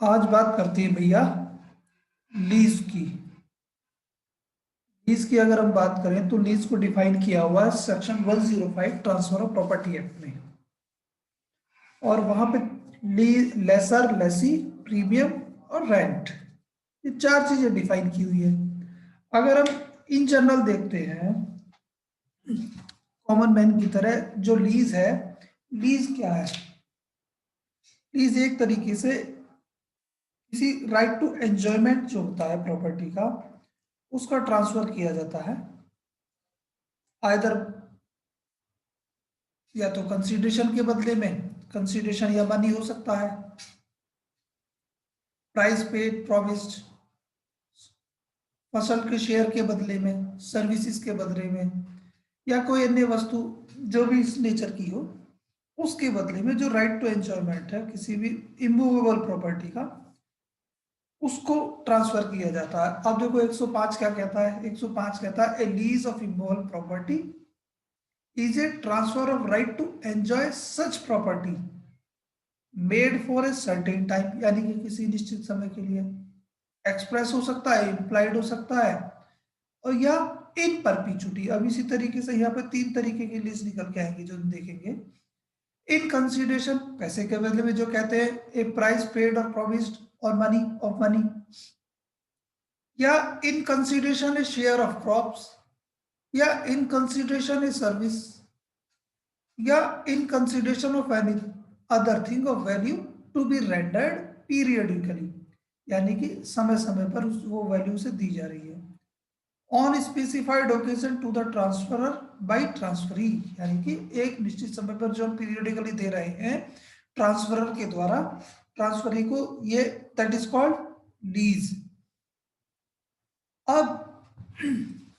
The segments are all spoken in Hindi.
आज बात करते हैं भैया लीज की। लीज की अगर हम बात करें तो लीज को डिफाइन किया हुआ है section 105 transfer of property act में। और वहां पे लेसर, लेसी, प्रीमियम और रेंट, ये चार चीजें डिफाइन की हुई है। अगर हम इन जनरल देखते हैं कॉमन मैन की तरह, जो लीज है, लीज क्या है? लीज एक तरीके से किसी राइट टू एंजॉयमेंट जो होता है प्रॉपर्टी का, उसका ट्रांसफर किया जाता है। आइदर या तो कंसीडरेशन के बदले में, कंसीडरेशन या मनी हो सकता है, प्राइस पेड प्रोमिस्ड, फसल के शेयर के बदले में, सर्विसेज के बदले में, या कोई अन्य वस्तु जो भी इस नेचर की हो, उसके बदले में जो राइट टू एंजॉयमेंट है किसी भी इमूवेबल प्रॉपर्टी का, उसको ट्रांसफर किया जाता है। अब देखो 105 क्या कहता है? 105 कहता है a lease of immovable property is a transfer of right to enjoy such property made for a certain time, यानी कि किसी निश्चित समय के लिए। एक्सप्रेस हो सकता है, इम्प्लाइड हो सकता है, और या इन परपीचुटी। अब इसी तरीके से यहाँ पे तीन तरीके की लिस्ट निकल के आएंगी जो हम देखेंगे। इन कंसिडरेशन, पैसे के बदले में जो कहते हैं ए प्राइस पेड और प्रोमिस्ड और मनी ऑफ मनी, या in consideration a share of crops, या इन कंसिडरेशन ए सर्विस, या in consideration of any other thing of value to be rendered periodically, यानी कि समय समय पर वो वैल्यू से दी जा रही है। On specified occasion to the transferor by transferee, यानी कि एक निश्चित समय पर जो हम पीरियडिकली दे रहे हैं ट्रांसफरर के द्वारा ट्रांसफरी को, ये दैट इज कॉल्ड लीज। अब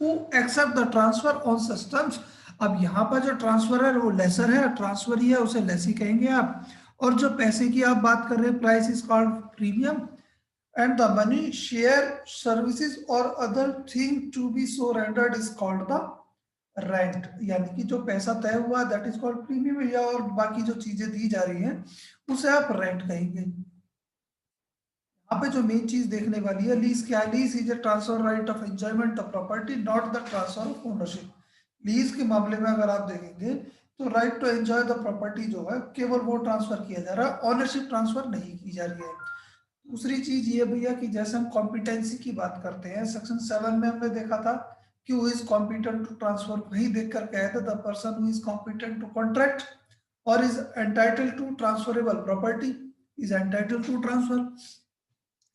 who accept the transfer on such terms, अब यहाँ पर जो ट्रांसफर है वो लेसर है, ट्रांसफर ही है, उसे लेसी कहेंगे आप। और जो पैसे की आप बात कर रहे हैं, price is called premium, and the money share services और other thing to be so rendered is called the rent, यानी कि जो पैसा तय हुआ दैट इज कॉल्ड प्रीमियम, या और बाकी जो चीजें दी जा रही हैं उसे आप रेंट कहेंगे। यहाँ पे जो मेन चीज देखने वाली है, लीज क्या है? Lease is a transfer right of enjoyment of property, not the transfer of ownership. Lease के मामले में अगर आप देखेंगे तो right to enjoy the property जो है केवल वो ट्रांसफर किया जा रहा है, ऑनरशिप ट्रांसफर नहीं की जा रही है। दूसरी चीज ये भैया कि जैसे हम कॉम्पिटेंसी की बात करते हैं, सेक्शन 7 में हमने देखा था कि who is competent to transfer, वही देख कर कहे थे the person who is competent to contract और is entitled to transferable property is entitled to transfer,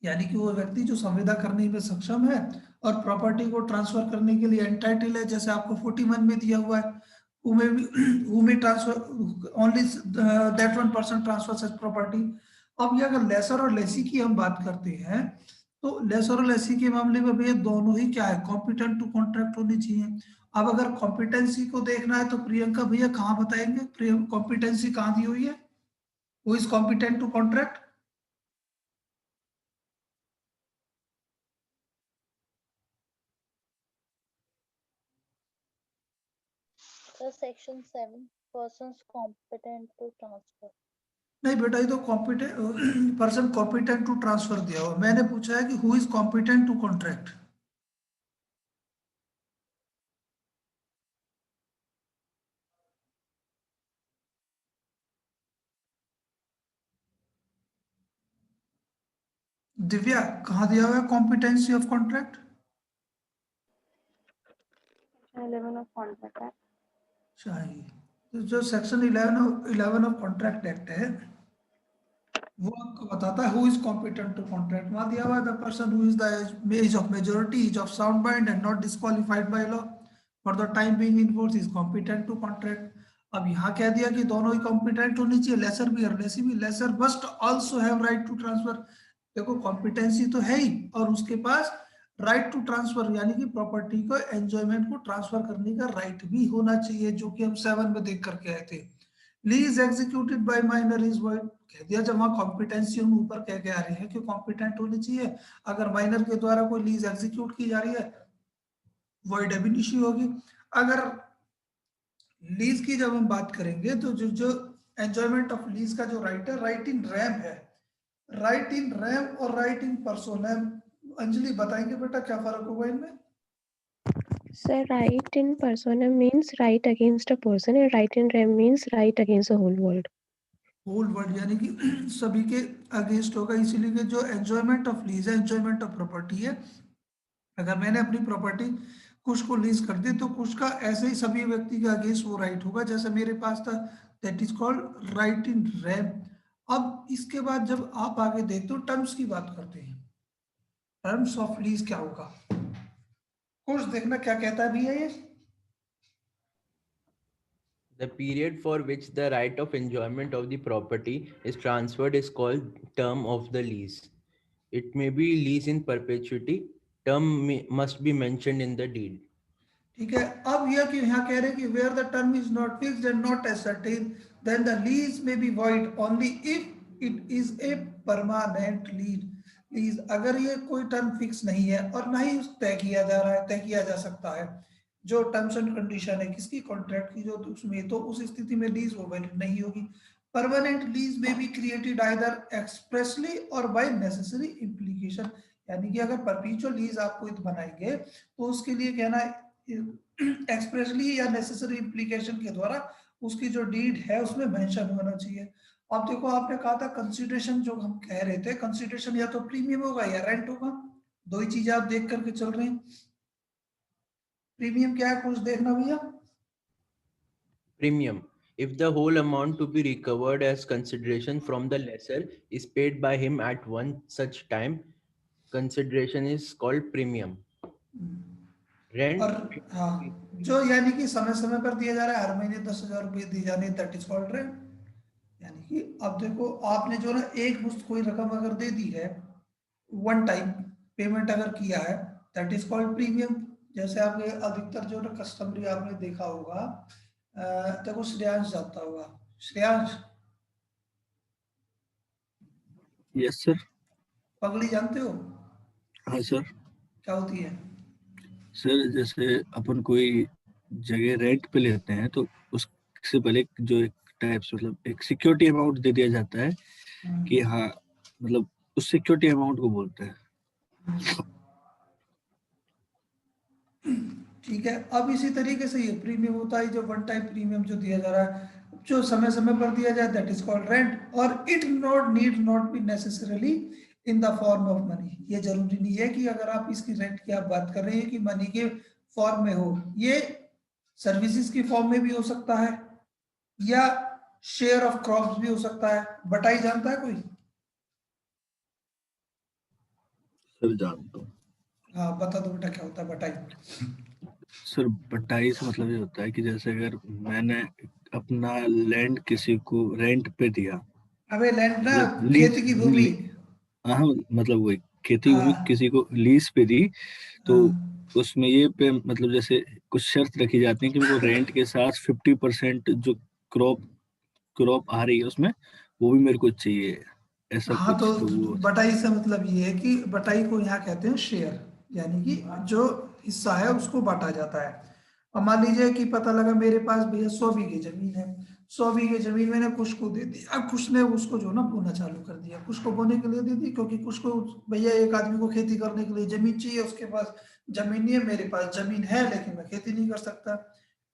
यानी कि वो व्यक्ति जो संविदा करने में सक्षम है और प्रॉपर्टी को ट्रांसफर करने के लिए एंटाइटल है। जैसे आपको 41 में दिया हुआ है, who may transfer only that one person transfer such property। अब ये अगर लेसर और लेसी की हम बात करते हैं तो लेसर और लेसी के मामले में भैया दोनों ही क्या है, कॉम्पिटेंट टू कॉन्ट्रैक्ट होनी चाहिए। अब अगर कॉम्पिटेंसी को देखना है तो प्रियंका भैया कहाँ बताएंगे, कॉम्पिटेंसी कहाँ दी हुई है? Who is competent to contract? So section 7, persons competent to transfer. नहीं बेटा, ये तो competent person competent to transfer दिया हुआ, मैंने पूछा है कि who is competent to contract. Divya कहाँ दिया हुआ है competency of contract? 11 of Contract Act. चाहिए तो जो सेक्शन 11 ऑफ कॉन्ट्रैक्ट एक्ट है वो आपको बताता है who is competent to contract. वहां दिया हुआ है the person who is the age of majority, age of sound mind and not disqualified by law for the time being in force is competent to contract. अब यहाँ कह दिया कि दोनों ही कॉम्पिटेंट होनी चाहिए, लेसर भी और लेसी भी। Lessor must also have right to transfer, देखो कॉम्पिटेंसी तो है ही और उसके पास राइट टू ट्रांसफर यानी कि प्रॉपर्टी को एंजॉयमेंट को ट्रांसफर करने का राइट भी होना चाहिए, जो कि हम 7 में देख करके आए थे। Lease executed by minor is void, कह दिया जब वहां कॉम्पिटेंसी हम ऊपर कह के आ रहे हैं कि कॉम्पिटेंट होनी चाहिए, अगर माइनर के द्वारा कोई लीज एग्जीक्यूट की जा रही है वॉइड एब इश्यू होगी। अगर लीज की जब हम बात करेंगे तो जो जो एंजॉयमेंट ऑफ लीज का जो राइट है, राइट इन रैम है, राइट इन रैम और राइट इन पर्सोनम, अंजलि बताएंगे बेटा क्या फर्क होगा इनमें? Sir, right in persona means right against a person, and right in rem means right against the whole world. Whole world यानी कि सभी के अगेंस्ट होगा, इसीलिए कि जो एंजॉयमेंट ऑफ लीज है, एंजॉयमेंट ऑफ प्रॉपर्टी है, अगर मैंने अपनी प्रॉपर्टी कुछ को लीज कर दी तो कुछ का ऐसे ही सभी व्यक्ति के अगेंस्ट वो राइट होगा, जैसे मेरे पास था, that is called right in RAM. अब इसके बाद जब आप आगे देखते हो टर्म्स की बात करते हैं, टर्म्स ऑफ लीज क्या होगा, कुछ देखना क्या कहता है भैया ये। The period for which the right of enjoyment of the property is transferred is called term of the lease. It may be lease in perpetuity. Must be mentioned in the deed. ठीक है, अब यह कि यहाँ कह रहे हैं कि where the term is not fixed and not ascertain then the lease may be void only if it is a permanent lease. अगर ये कोई टर्म फिक्स नहीं है और ना ही तय किया जा रहा है, तय किया जा सकता है जो टर्म्स एंड कंडीशन है किसकी, कॉन्ट्रैक्ट की, जो उसमें, तो उस स्थिति में लीज वो वैलिड नहीं होगी। Permanent lease may be created either expressly और बाय नेसेसरी इम्प्लीकेशन, यानी कि अगर परपेचुअल लीज आपको बनाएंगे तो उसके लिए कहना एक्सप्रेसली या नेसेसरी इम्प्लीकेशन के द्वारा उसकी जो डीड है उसमें मेंशन होना चाहिए। अब देखो आपने कहा था कंसीडरेशन, जो हम कह रहे थे कंसीडरेशन या तो प्रीमियम होगा या रेंट होगा, दो ही चीजें आप देख करके चल रहे हैं। प्रीमियम क्या है, कुछ देखना भैया। Premium. If the whole amount to be recovered as consideration from the lessor is paid by him at one such time, consideration is called premium. Rent. और हाँ, जो यानी कि समय समय पर दिया जा रहा है, हर महीने 10,000 रुपये दिए जाने, दैट इज कॉल्ड रेंट। यानी कि अब देखो आपने जो ना एक मुश्त कोई रकम अगर दे दी है, वन टाइम पेमेंट अगर किया है, दैट इज कॉल्ड प्रीमियम। जैसे आपने अधिकतर जो ना कस्टमरी आपने देखा होगा, देखो श्रेयांश जाता होगा, श्रेयांश यस सर। पगड़ी जानते हो? हाँ सर। क्या होती है? सर जैसे अपन कोई जगह रेंट पे लेते हैं तो उससे पहले जो एक टाइप से मतलब एक सिक्योरिटी अमाउंट दे दिया जाता है कि हाँ मतलब उस सिक्योरिटी अमाउंट को बोलते हैं। ठीक है, अब इसी तरीके से ये प्रीमियम होता है, जो वन टाइम प्रीमियम जो दिया जा रहा है, जो समय समय पर दिया जाए, दैट इज कॉल्ड रेंट। और it need not be necessarily in the form of money, ये जरूरी नहीं है कि अगर आप इसकी रेंट की आप बात कर रहे हैं कि मनी के फॉर्म में हो, ये सर्विसेज की फॉर्म में भी हो सकता है या शेयर ऑफ क्रॉप्स भी हो सकता है। बटाई जानता है कोई? सर जानता हूँ। हाँ बता दो बेटा क्या होता है बटाई। सर बटाई से मतलब ये होता है कि जैसे अगर मैंने अपना लैंड किसी को रेंट पे दिया, अबे लैंड ना, मतलब खेती की भूमि। हाँ मतलब वही खेती भूमि हाँ किसी को लीज पे दी तो हाँ उसमें ये पे मतलब जैसे कुछ शर्त रखी जाती है कि वो रेंट के साथ 50% जो क्रॉप आ रही है उसमें वो भी मेरे को चाहिए, ऐसा हाँ, तो कुछ तो वो। बटाई से मतलब ये है कि बटाई को यहाँ कहते हैं शेयर, यानी कि जो हिस्सा है उसको बांटा जाता है। अब मान लीजिए कि पता लगा मेरे पास भैया 100 बीघे जमीन है, 100 बीघे जमीन मैंने कुछ को दे दी, अब कुछ ने उसको जो ना बोना चालू कर दिया, कुछ को बोने के लिए दे दी, क्योंकि कुछ को भैया एक आदमी को खेती करने के लिए जमीन चाहिए, उसके पास जमीन नहीं है, मेरे पास जमीन है लेकिन मैं खेती नहीं कर सकता,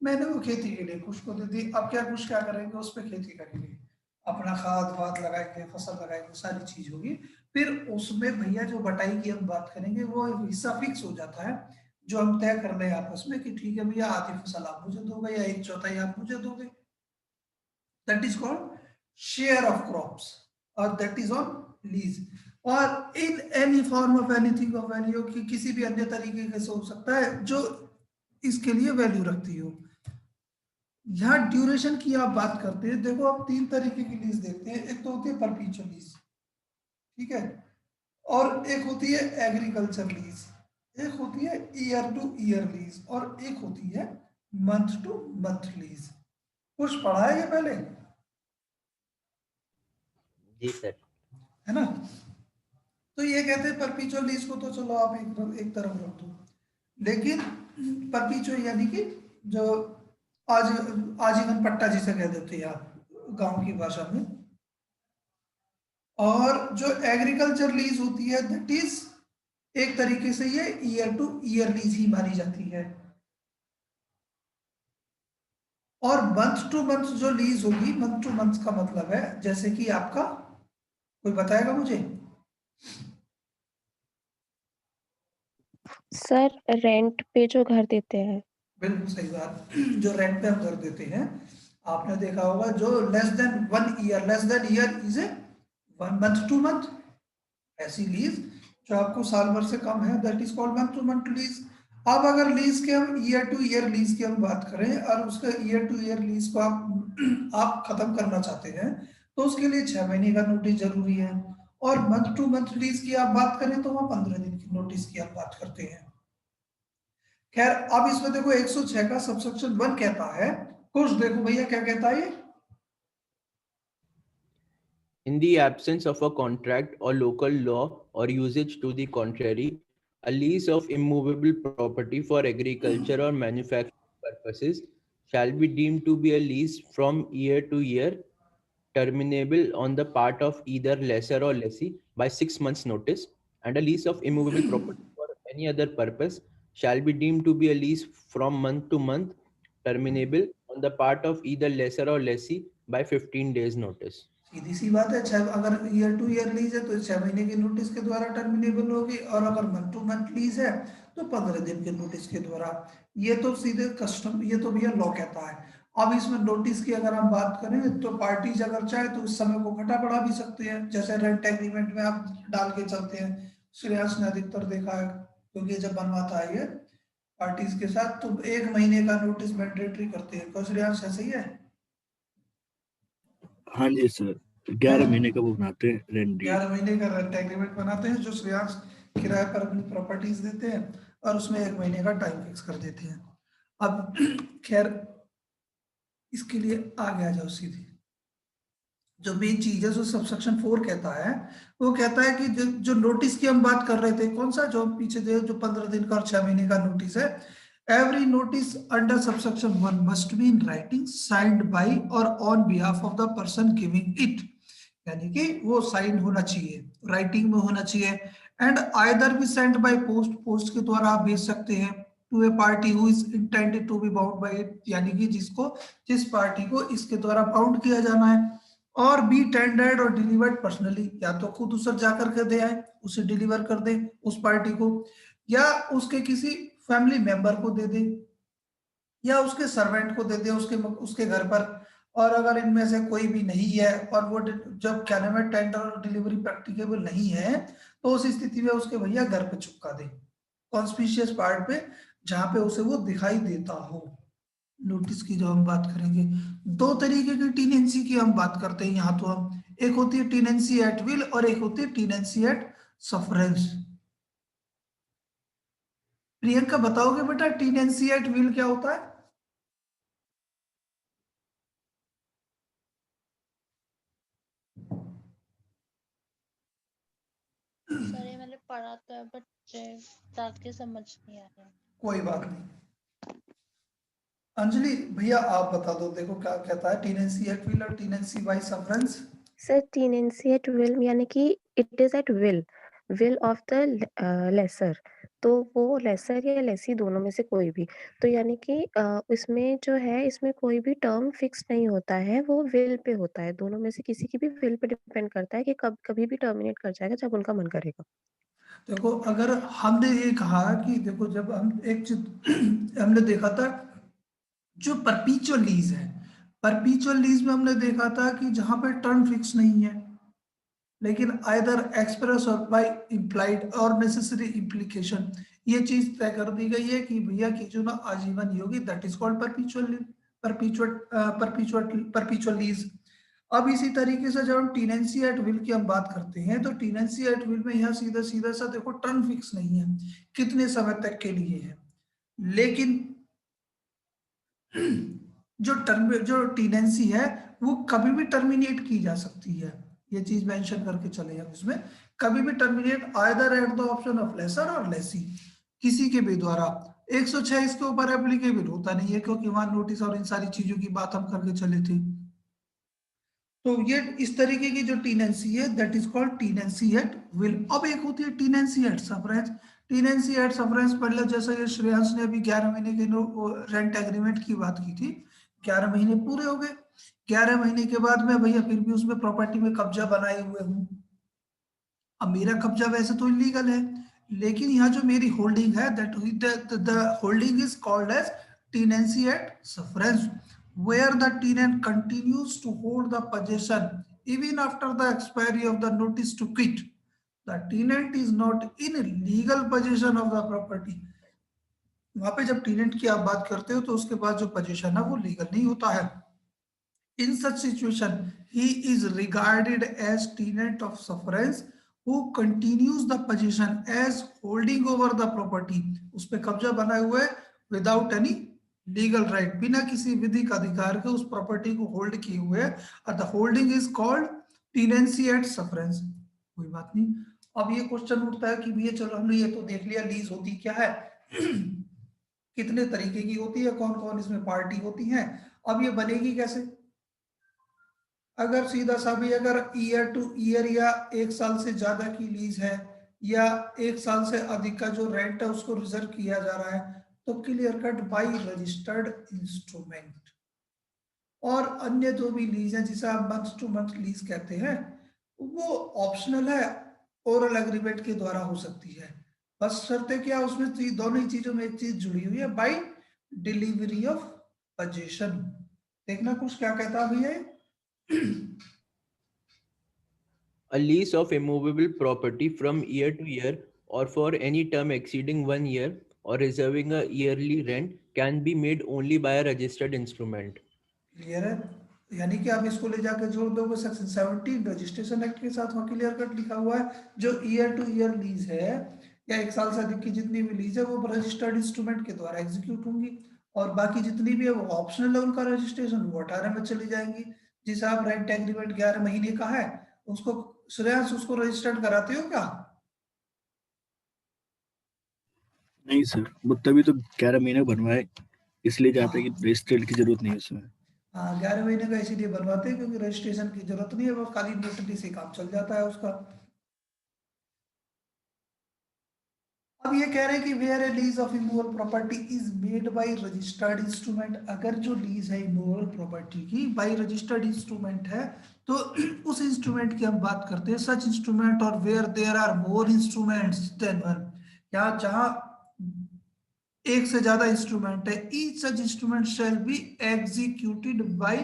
मैंने वो खेती के लिए कुछ को दे दी। अब क्या कुछ क्या करेंगे, उस पर खेती करेंगे, अपना खाद वाद लगाएंगे, फसल लगाएंगे, सारी चीज होगी। फिर उसमें भैया जो बटाई की हम बात करेंगे वो हिस्सा फिक्स हो जाता है, जो हम तय कर रहे हैं आपस में कि ठीक है भैया आधी फसल आप मुझे दोगे या एक चौथाई आप मुझे दोगे, that is called share of crops, और दैट इज ऑन लीज। और in any form of anything of value, की किसी भी अन्य तरीके से हो सकता है जो इसके लिए वैल्यू रखती हो। यहाँ ड्यूरेशन की आप बात करते हैं, देखो आप तीन तरीके की लीज देखते हैं, एक तो होती है परपेचुअल लीज, ठीक है, और एक होती है एग्रीकल्चर लीज, एक होती है ईयर टू ईयर लीज, और एक होती है मंथ टू मंथ लीज। कुछ पढ़ा है ये पहले? जी सर। है ना? तो ये कहते हैं परपेचुअल लीज को तो चलो आप एक तरफ रख दो, लेकिन परपेचुअल यानी कि जो आज आजीवन पट्टा जिसे कह देते हैं आप गांव की भाषा में, और जो एग्रीकल्चर लीज होती है दैट इज एक तरीके से ये ईयर टू ईयर लीज ही मानी जाती है। और मंथ टू मंथ जो लीज होगी, मंथ टू मंथ का मतलब है जैसे कि आपका, कोई बताएगा मुझे? सर रेंट पे जो घर देते हैं। बिल्कुल सही बात। जो रेंट पे हम घर देते हैं, आपने देखा होगा जो less than 1 year, less than year is a 1 month two month. ऐसी लीज जो आपको साल भर से कम है that is called month two month lease. अब अगर लीज के हम ईयर टू ईयर लीज की हम बात करें और उसका ईयर टू ईयर लीज को आप खत्म करना चाहते हैं तो उसके लिए 6 महीने का नोटिस जरूरी है। और मंथ टू मंथ लीज की आप बात करें तो वहां 15 दिन की नोटिस की हम बात करते हैं। खैर अब इसमें देखो 106 का सबसेक्शन 1 कहता है कुछ, देखो भैया क्या कहता है ये। In the absence of a contract or local law or usage to the contrary, a lease of immovable property for agriculture or manufacturing purposes shall be deemed to be a lease from year to year, terminable on the part of either lessor or lessee by 6 months' notice, and a lease of immovable property for any other purpose shall be deemed to be a lease from month to month, terminable on the part of either lessor or lessee by 15 days' notice. सीधी सी बात है, अगर ईयर टू ईयर लीज है तो 6 महीने की नोटिस के द्वारा टर्मिनेबल होगी, और अगर मंथ टू मंथ लीज है तो 15 दिन के नोटिस के द्वारा। ये तो सीधे कस्टम, ये तो भैया लॉ कहता है। अब इसमें नोटिस की अगर हम बात करें तो पार्टीज अगर चाहे तो उस समय को घटा बढ़ा भी सकते हैं, जैसे रेंट एग्रीमेंट में आप डाल के चलते हैं। श्रेयांश ने अधिकतर देखा है क्योंकि जब बनवाता है ये पार्टीज के साथ तो 1 महीने का नोटिस मैंडेटरी करते हैं। तो श्रेयांश ऐसे ही है। हाँ जी सर, 11 महीने का वो बनाते हैं रेंट डीड। 11 महीने का रेंट एग्रीमेंट बनाते हैं जो श्रेयांश किराए पर अपनी प्रॉपर्टीज देते हैं और उसमें 1 महीने का टाइम फिक्स कर देते हैं। अब खैर इसके लिए आगे आ जाओ सीधी। जो मेन चीज है जो सबसेक्शन 4 कहता है, वो कहता है कि जो नोटिस की हम बात कर रहे थे, कौन सा जो पीछे जो 15 दिन का और 6 महीने का नोटिस है, every notice under subsection 1 must be in writing signed by और on behalf of the person giving it, यानी कि वो साइन होना चाहिए, राइटिंग में होना चाहिए। And either be sent by post, post के द्वारा आप भेज सकते हैं, to a party who is intended to be bound by it, यानी कि जिस पार्टी को इसके द्वारा बाउंड किया जाना है। और बी टेंडर्ड और डिलीवर्ड पर्सनली, या तो खुद उसे जाकर के दे आए, उसे डिलीवर कर दे उस पार्टी को, या उसके किसी फैमिली मेंबर को दे दे, या उसके सर्वेंट को दे दे उसके घर पर। और अगर इनमें से कोई भी नहीं है और वो जब क्या नाम है टेंडर और डिलीवरी प्रैक्टिकेबल नहीं है तो उस स्थिति में उसके भैया घर पे चिपका दे, कॉन्स्पिशियस पार्ट पे जहां पे उसे वो दिखाई देता हो। नोटिस की जो हम बात करेंगे, 2 तरीके की टीनेंसी की हम बात करते हैं यहाँ तो हम, एक होती है टीनेंसी एट विल और एक होती है टीनेंसी एट सफरेंस। प्रियंका बताओगे बेटा टीनेंसी एट विल क्या होता है? सर ये मैंने पढ़ा तो है बट जाके समझ नहीं आ रहा। कोई बात नहीं। अंजलि भैया आप बता दो, देखो क्या कहता है टीनेंसी एट विल और tenancy by sufferance. Sir tenancy at will यानी कि it is at will of the lessor, तो वो लेसर या लेसी दोनों में से कोई भी, तो यानी कि इसमें जो है इसमें कोई भी टर्म फिक्स नहीं होता है, वो विल पे होता है, दोनों में से किसी की भी विल पे डिपेंड करता है कि कभी भी टर्मिनेट कर जाएगा जब उनका मन करेगा। देखो अगर हमने ये कहा कि देखो जब हम एक चीज हमने देखा था जो परपीचुअल लीज है, परपीचुअल लीज में हमने देखा था कि जहां पे टर्म फिक्स नहीं है लेकिन आइदर एक्सप्रेस और बाय इम्प्लाइड और नेसेसरी इम्प्लीकेशन ये चीज तय कर दी गई है कि भैया की जो ना आजीवन ही होगी, दैट इज कॉल्ड परपीचुअल लीज। अब इसी तरीके से जब हम टीनेंसी एट विल की हम बात करते हैं तो टीनेंसी एट विल में यहाँ सीधा सीधा सा देखो टर्म फिक्स नहीं है कितने समय तक के लिए है, लेकिन जो टीनेंसी है वो कभी भी टर्मिनेट की जा सकती है। ये चीज मेंशन करके चले हम इसमें, कभी भी terminate either at the option of lessor और लेसी, किसी के भी द्वारा। 106 इसके ऊपर एप्लीकेबल होता नहीं है क्योंकि वहां नोटिस और इन सारी चीजों की बात हम करके चले थे। तो ये इस तरीके की जो टीनेंसी है that is called tenancy at will. अब एक होती है tenancy at sufferance. Tenancy at sufferance मतलब जैसा ये श्रेयांश ने अभी 11 महीने के रेंट एग्रीमेंट की बात की थी, 11 महीने पूरे हो गए, 11 महीने के बाद मैं भैया फिर भी उसमें प्रॉपर्टी में कब्जा बनाए हुए हूँ। अब मेरा कब्जा वैसे तो इलीगल है, लेकिन यहाँ जो मेरी होल्डिंग है that the holding is called as tenancy at sufferance, where the tenant continues to hold the possession even after the expiry of the notice to quit. The tenant is not in legal possession of the property. वहां पे जब टेनेंट की आप बात करते हो तो उसके बाद जो पोजीशन है वो लीगल नहीं होता है। In such situation, he is regarded as tenant of sufferance who continues the possession as holding over the property. उस पे कब्जा बनाए हुए without any legal right, बिना किसी विधिक अधिकार के उस प्रॉपर्टी को होल्ड किए हुए, और the holding is called tenancy at sufferance. कोई बात नहीं। अब ये क्वेश्चन उठता है कि भैया चलो हमने ये तो देख लिया लीज होती क्या है, कितने तरीके की होती है, कौन कौन इसमें पार्टी होती है, अब ये बनेगी कैसे। अगर सीधा सा भी अगर ईयर टू ईयर या 1 साल से ज्यादा की लीज है या 1 साल से अधिक का जो रेंट है उसको रिजर्व किया जा रहा है, तो clear cut by registered instrument. और अन्य जो भी लीज है जिसे आप मंथ टू मंथ लीज कहते हैं वो ऑप्शनल है, ओरल एग्रीमेंट के द्वारा हो सकती है। बस शर्तें क्या, उसमें दोनों ही चीजों में एक चीज जुड़ी हुई है, बाय डिलीवरी ऑफ पोजीशन। देखना कुछ क्या कहता है भैया। A lease of immovable property from year to year or for any term exceeding 1 year or reserving a yearly rent can be made only by a registered instrument. Clear है, यानी कि आप इसको ले जाकर जोड़ दोगे सेक्शन 17 रजिस्ट्रेशन एक्ट के साथ, वहाँ क्लियर कट लिखा हुआ है जो ईयर टू ईयर लीज है या 1 साल से अधिक की जितनी भी लीज है वो रजिस्टर्ड इंस्ट्रूमेंट के द्वारा एग्जीक्यूट होंगी, और बाकी जितनी भी है वो ऑप्शनल है उनका रजिस्ट्रेशन, वो 18 में चली जाएंगी। जिसे आप रेंट एग्रीमेंट 11 महीने का है उसको श्रेयांश उसको रजिस्टर्ड कराते हो क्या? नहीं सर, वो तभी तो 11 महीने बनवाए, इसलिए जाता है कि रजिस्टर्ड की जरूरत नहीं है उसमें। हाँ 11 महीने का इसीलिए बनवाते हैं क्योंकि रजिस्ट्रेशन की जरूरत नहीं है, वो खाली नोटरी से काम चल जाता है उसका। अब ये कह रहे हैं कि where a lease of immovable property is made by registered instrument, अगर जो लीज है इमूवेबल प्रॉपर्टी की बाय रजिस्टर्ड इंस्ट्रूमेंट है तो उस इंस्ट्रूमेंट की हम बात करते हैं, सच इंस्ट्रूमेंट और where there are more instruments than one, या जहां एक से ज्यादा इंस्ट्रूमेंट है, each such instrument shall be executed by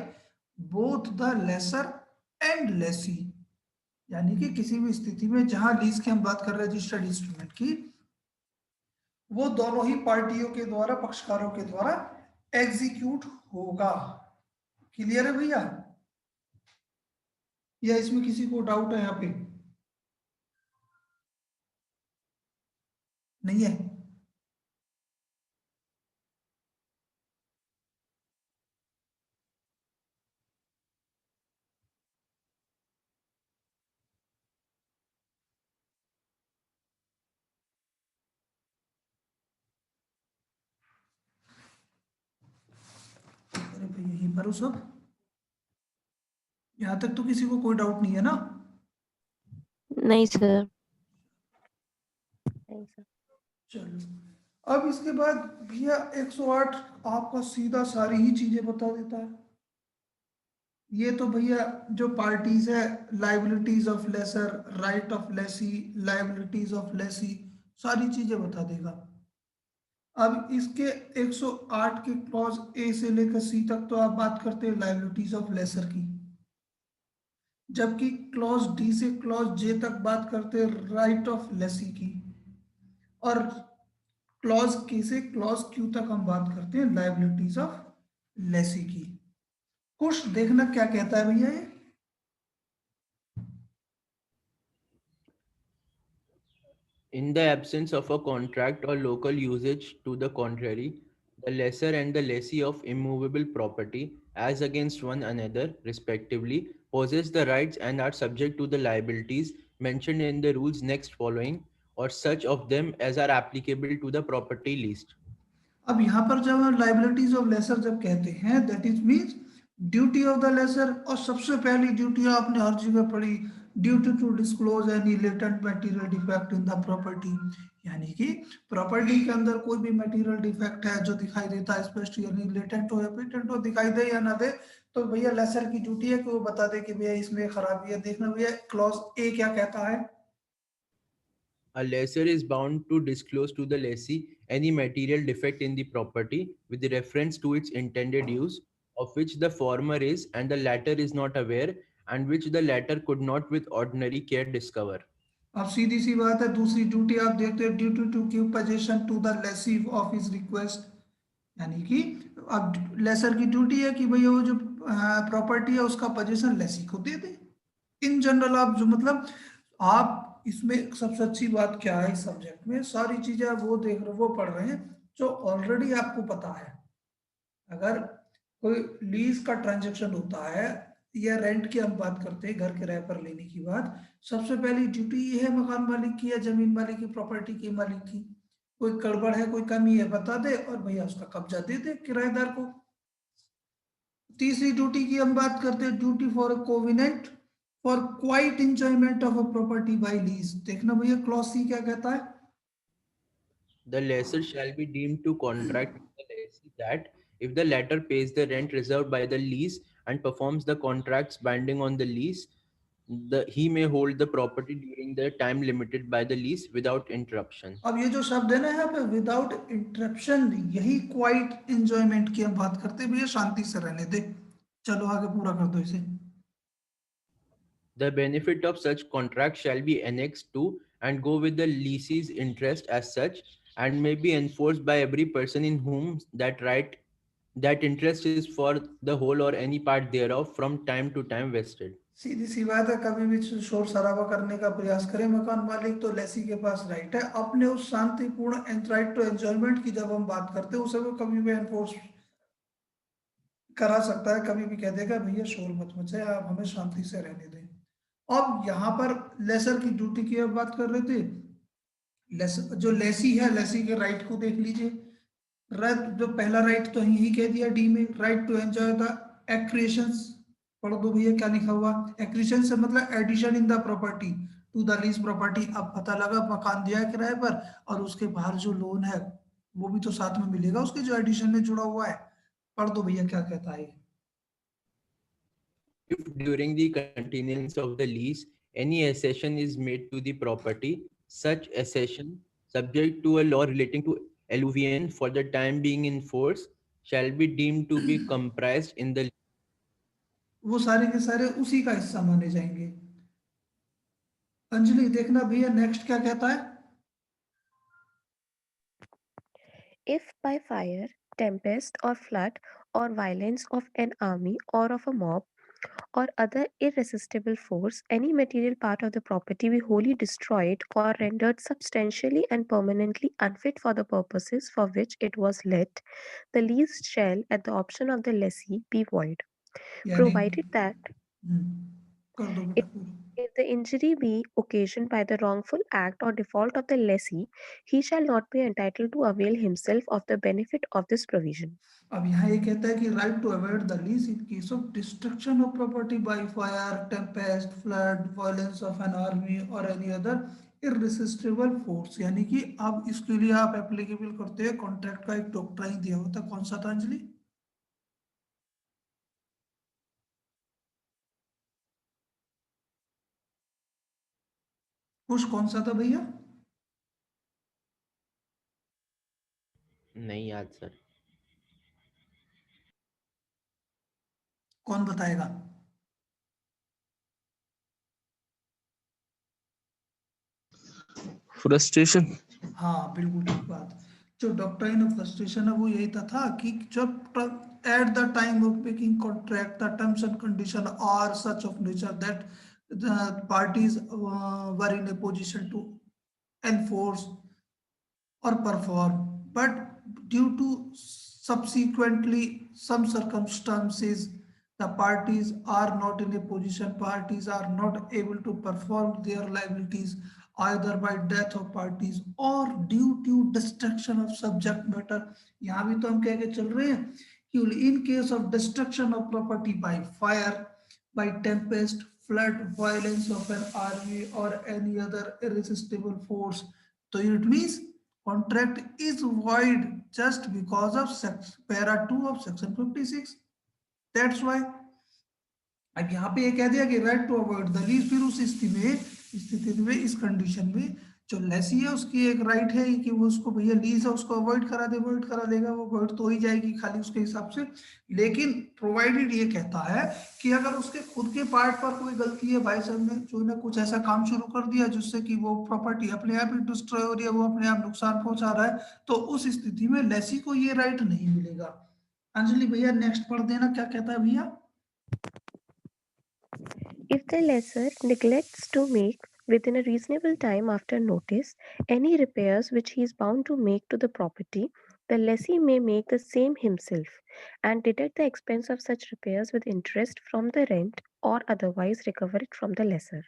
both the lessor and lessee. यानी कि किसी भी स्थिति में जहां लीज की हम बात कर रहे हैं रजिस्टर्ड इंस्ट्रूमेंट की, वो दोनों ही पार्टियों के द्वारा, पक्षकारों के द्वारा एग्जीक्यूट होगा। क्लियर है भैया, या इसमें किसी को डाउट है यहाँ पे? नहीं है? अरे भाई यहीं पर हो सब, यहाँ तक तो किसी को कोई डाउट नहीं है ना? नहीं सर। नहीं सर। चलो अब इसके बाद भैया 108 आपका सीधा सारी ही चीजें बता देता है। ये तो भैया जो पार्टीज है, liabilities of lessor, right of lessee, liabilities of lessee, सारी चीजें बता देगा। अब इसके 108 के क्लॉज ए से लेकर सी तक तो आप बात करते हैं लाइबिलिटीज ऑफ लेसर की, जबकि क्लॉज डी से क्लॉज जे तक बात करते हैं राइट ऑफ लेसी की, और क्लॉज के से क्लॉज क्यू तक हम बात करते हैं लाइबिलिटीज ऑफ लेसी की। कुछ देखना क्या कहता है भैया ये। In the absence of a contract or local usage to the contrary, the lessor and the lessee of immovable property, as against one another, respectively, possess the rights and are subject to the liabilities mentioned in the rules next following, or such of them as are applicable to the property leased. अब यहाँ पर जब हम लाइबिलिटीज ऑफ लेसर जब कहते हैं that is means duty of the lessor, और सबसे पहली ड्यूटी आपने हर जगह पढ़ी, duty to disclose any latent material defect in the property, यानी कि प्रॉपर्टी के अंदर कोई भी मटेरियल डिफेक्ट है जो दिखाई देता है, स्पेशली लेटेंट हो या पेटेंट हो, दिखाई दे या ना दे, तो भैया लेसर की ड्यूटी है कि वो बता दे कि भैया इसमें खराबी है। देखना भैया क्लॉज ए क्या कहता है, A lessor is bound to disclose to the lessee any material defect in the property with reference to its intended use, of which the former is and the latter is not aware, and which the latter could not with ordinary care discover. अब सीधी सी बात है, दूसरी ड्यूटी आप देखते हो, duty to give possession to the lessee of his request, यानी कि अब लेसर की ड्यूटी है कि भैया वो जो प्रॉपर्टी है उसका पोजीशन लेसी को दे दे। इन जनरल आप जो मतलब आप इसमें सबसे अच्छी बात क्या है इस सब्जेक्ट में, सारी चीजें आप वो देख रहे हो, वो पढ़ रहे हैं जो ऑलरेडी आपको पता है। अगर कोई लीज का ट्रांजेक्शन होता है या रेंट की हम बात करते हैं, घर किराए पर लेने की बात, सबसे पहली ड्यूटी ये है मकान मालिक की या जमीन मालिक की, प्रॉपर्टी की मालिक की, कोई गड़बड़ है कोई कमी है बता दे और भैया उसका कब्जा दे दे किराएदार को। तीसरी ड्यूटी की हम बात करते हैं, duty for a covenant for quite enjoyment of a property bye lease. देखना भैया क्लॉज सी क्या कहता है, The lessor shall be deemed to contract with the lessee that, if the latter pays the rent reserved by the lease and performs the contracts binding on the lease, he may hold the property during the time limited by the lease without interruption. अब ये जो शब्द है ना यहाँ पे विदाउट इंटरप्शन, यही क्वाइट एंजॉयमेंट की हम बात करते हैं, भैया शांति से रहने दे। चलो आगे पूरा कर दो इसे। The benefit of such contract shall be annexed to and go with the lessee's interest as such, and may be enforced by every person in whom that interest is for the whole or any part thereof from time to time vested. सीधी सी बात है, कभी भी शोर शराबा करने का प्रयास करे मकान मालिक तो लेसी के पास राइट है अपने उस शांतिपूर्ण राइट टू एंजॉयमेंट की जब हम बात करते हैं उसे वो कभी भी एनफोर्स करा सकता है, कभी भी कह देगा भैया शोर मत मचाए आप हमें शांति से रहने दें। अब यहाँ पर लेसर की ड्यूटी की अब बात कर रहे थे, जो लेसी है लेसी के राइट को देख लीजिए, जो पहला राइट तो यही कह दिया डी में, right to enjoy the accretions, पढ़ दो भैया क्या लिखा हुआ, एक्रिएशन से मतलब addition in the property to the lease property. अब पता लगा मकान दिया है किराए पर और उसके बाहर जो लोन है वो भी तो साथ में मिलेगा उसके जो एडिशन में जुड़ा हुआ है, पढ़ दो भैया क्या कहता है। If during the continuance of the lease any accession is made to the property, such accession, subject to a law relating to alluvion for the time being in force, shall be deemed to be comprised in the वो सारे के सारे उसी का हिस्सा माने जाएंगे। अंजलि देखना भैया नेक्स्ट क्या कहता है, If by fire, tempest, or flood, or violence of an army or of a mob, or other irresistible force, any material part of the property be wholly destroyed or rendered substantially and permanently unfit for the purposes for which it was let, the lease shall, at the option of the lessee, be void, यानी provided that कर दो बेटा पूरा। if the injury be occasioned by the wrongful act or default of the lessee, he shall not be entitled to avail himself of the benefit of this provision. अब यहाँ ये कहता है कि right to avoid the lease in case of destruction of property by fire, tempest, flood, violence of an army और एनी अदर इररेसिस्टिबल फोर्स, यानी कि अब इसके लिए आप एप्लीकेबल करते हैं कॉन्ट्रैक्ट का एक डॉक्ट्राइन दिया होता है, कौन सा था अंजलि, कुछ कौन सा था भैया, नहीं याद सर। कौन बताएगा, फ्रस्ट्रेशन। हाँ बिल्कुल ठीक बात, जो डॉक्ट्राइन ऑफ फ्रस्ट्रेशन है वो यही था कि जब at the time of making contract the terms and condition are such of nature that the parties were in a position to enforce or perform, but due to subsequently some circumstances the parties are not in a position, parties are not able to perform their liabilities either by death of parties or due to destruction of subject matter। यहाँ भी तो हम कह के चल रहे हैं fuel in case of destruction of property by fire, by tempest, flood, violence of an army or any other irresistible force. So it means contract is void just because of para 2 of section 56. That's why अब यहाँ पे ये कह दिया कि right to avoid the lease, फिर उस स्थिति में इस कंडीशन में जो लेसी है उसकी एक राइट है कि वो उसको भैया लीज है उसको अवॉइड करा देगा, वो अवॉइड तो हो ही जाएगी खाली उसके हिसाब से। लेकिन प्रोवाइडेड ये कहता है कि अगर उसके खुद के पार्ट पर कोई गलती है, भाई साहब ने जो है कुछ ऐसा काम शुरू कर दिया जिससे कि वो प्रॉपर्टी अपने आप ही डिस्ट्रॉय हो रही है, वो अपने आप नुकसान पहुंचा रहा है, तो उस स्थिति में लेसी को ये राइट नहीं मिलेगा। अंजलि भैया नेक्स्ट पढ़ देना, क्या कहता है भैया? If the lessor neglects to make within a reasonable time after notice any repairs which he is bound to make to the property, the lessee may make the same himself and deduct the expense of such repairs with interest from the rent or otherwise recover it from the lessor.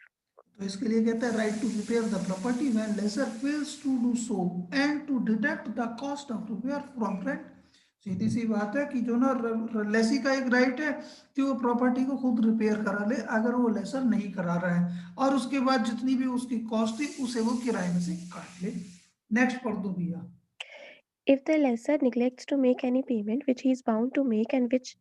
तो इसके लिए कहता है right to repair the property when lessor fails to do so and to deduct the cost of repair from rent. सीधी सी बात है कि जो ना लेसी का एक राइट है कि वो प्रॉपर्टी को खुद रिपेयर करा ले अगर वो लेसर नहीं करा रहा है, और उसके बाद जितनी भी उसकी कॉस्ट थी उसे वो किराए में से काट ले। नेक्स्ट पढ़ दो भैया। If the lessor neglects to make any payment which he is bound to make and which,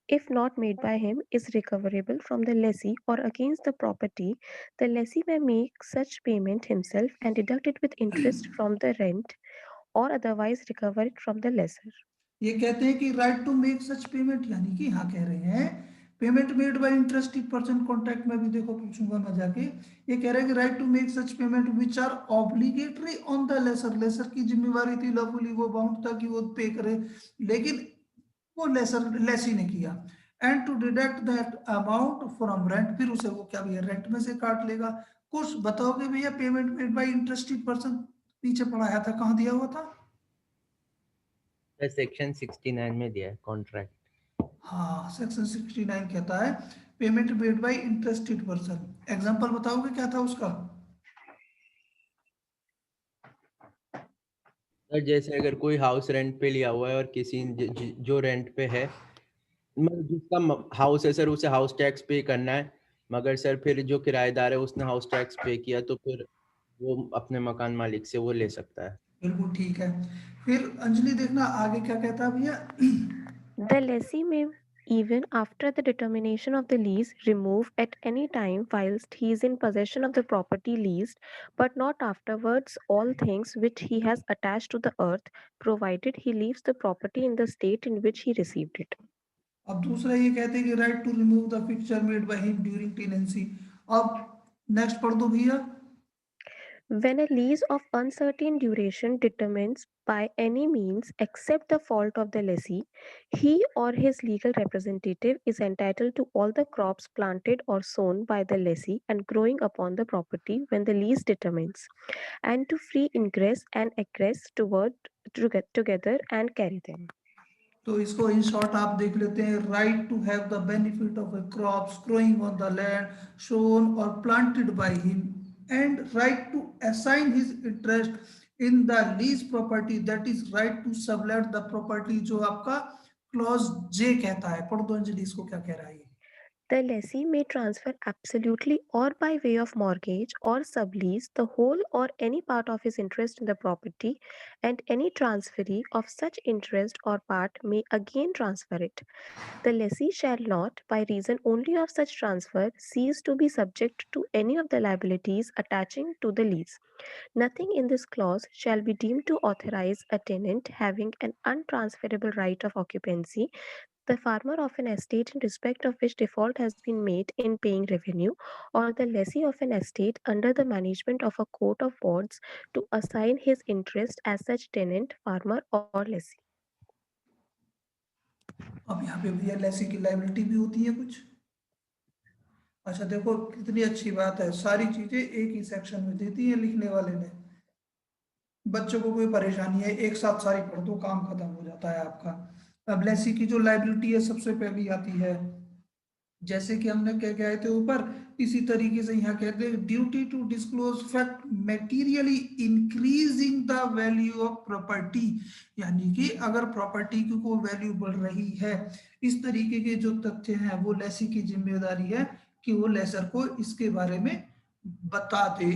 if not made by him, is recoverable from the lessee or against the property, the lessee may make such payment himself and deduct it with interest from the rent or otherwise recover it from the lessor. ये कहते हैं कि right to make such payment, यानी कि यहाँ कह रहे हैं payment made by interested person, contract में भी देखो पूछूंगा मैं जाके, ये कह रहे हैं कि right to make such payment which are obligatory on the lessor, lessor की जिम्मेवारी थी लॉफुली, वो बाउंड था कि वो पे करे, लेकिन वो लेसर लेसी ने किया, and to deduct that amount from rent, फिर उसे वो क्या भैया रेंट में से काट लेगा। कुछ बताओगे भैया payment made by interested person पीछे पढ़ाया था, कहाँ दिया हुआ था? सेक्शन 69 में दिया है कॉन्ट्रैक्ट। हाँ सेक्शन 69 कहता है payment made by interested person. Example बताओगे क्या था उसका? सर जैसे अगर कोई हाउस रेंट पे लिया हुआ है और किसी जो रेंट पे है, मतलब जिसका हाउस है सर, उसे हाउस टैक्स पे करना है, मगर सर फिर जो किराएदार है उसने हाउस टैक्स पे किया तो फिर वो अपने मकान मालिक से वो ले सकता है। बिल्कुल ठीक है। फिर अंजलि देखना आगे क्या कहता है भैया। The lessee may, even after the determination of the lease, remove at any time whilst he is in possession of the property leased, but not afterwards all things which he has attached to the earth, provided he leaves the property in the state in which he received it. अब दूसरा ये कहते हैं कि right to remove the fixture made by him during tenancy. अब नेक्स्ट पढ़ दो भैया। When a lease of uncertain duration determines by any means except the fault of the lessee, he or his legal representative is entitled to all the crops planted or sown by the lessee and growing upon the property when the lease determines, and to free ingress and egress together and carry them. तो इसको इन शॉर्ट आप देख लेते हैं, right to have the benefit of a crops growing on the land sown और planted by him, and right to assign his interest in the lease property, that is right to sublet the property, जो आपका क्लॉज जे कहता है। पढ़ दो अंजलि इसको क्या कह रहा है। The lessee may transfer absolutely or by way of mortgage or sublease the whole or any part of his interest in the property, and any transferee of such interest or part may again transfer it. The lessee shall not, by reason only of such transfer, cease to be subject to any of the liabilities attaching to the lease. Nothing in this clause shall be deemed to authorize a tenant having an untransferable right of occupancy, the farmer of an estate in respect of which default has been made in paying revenue, or the lessee of an estate under the management of a court of wards to assign his interest as such tenant, farmer or lessee. अब यहाँ पे भैया लेसी की लायबिलिटी भी होती है कुछ। अच्छा देखो कितनी अच्छी बात है, सारी चीजें एक ही सेक्शन में देती है लिखने वाले ने, बच्चों को कोई परेशानी है एक साथ सारी पढ़ दो, काम खत्म हो जाता है आपका। अब लेसी की जो लायबिलिटी है सबसे पहली आती है जैसे कि हमने क्या कहे थे ऊपर, इसी तरीके से यहाँ कहते हैं duty to disclose fact materially increasing the value of property, यानी कि अगर प्रॉपर्टी की कोई वैल्यू बढ़ रही है, इस तरीके के जो तथ्य हैं वो लेसी की जिम्मेदारी है कि वो लेसर को इसके बारे में बता दे।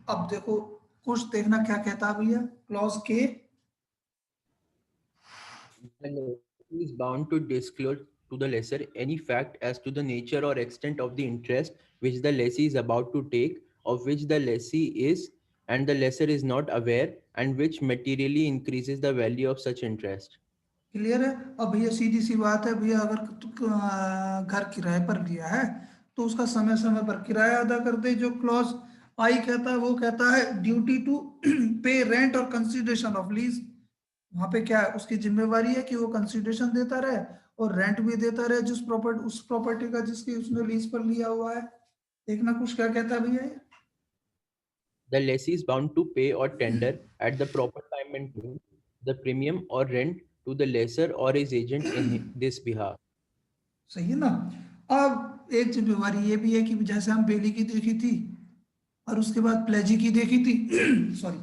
अब देखो कुछ देखना क्या कहता है भैया क्लॉज के, The lessee is bound to disclose to the lessor any fact as to the nature or extent of the interest which the lessee is about to take, of which the lessee is and the lessor is not aware, and which materially increases the value of such interest. Clear है। अब भैया सीधी सी बात है भैया, अगर घर किराए पर लिया है तो उसका समय समय पर किराया अदा कर दे। जो क्लॉज आई कहता है वो कहता है ड्यूटी टू पे रेंट और कंसिडरेशन ऑफ लीज। वहां पे क्या है, उसकी जिम्मेवारी है कि वो कंसिडरेशन देता रहे और रेंट भी देता रहे उस प्रॉपर्टी का जिसकी उसने लीज पर लिया हुआ है। देखना कुछ क्या कहता है भैया ये? The lessee is bound to pay or tender at the proper time and place the premium or rent to the lessor or his agent in this behalf. सही है ना। अब एक जिम्मेवारी ये भी है कि जैसे हम बेली की देखी थी और उसके बाद प्लेजी की देखी थी सॉरी,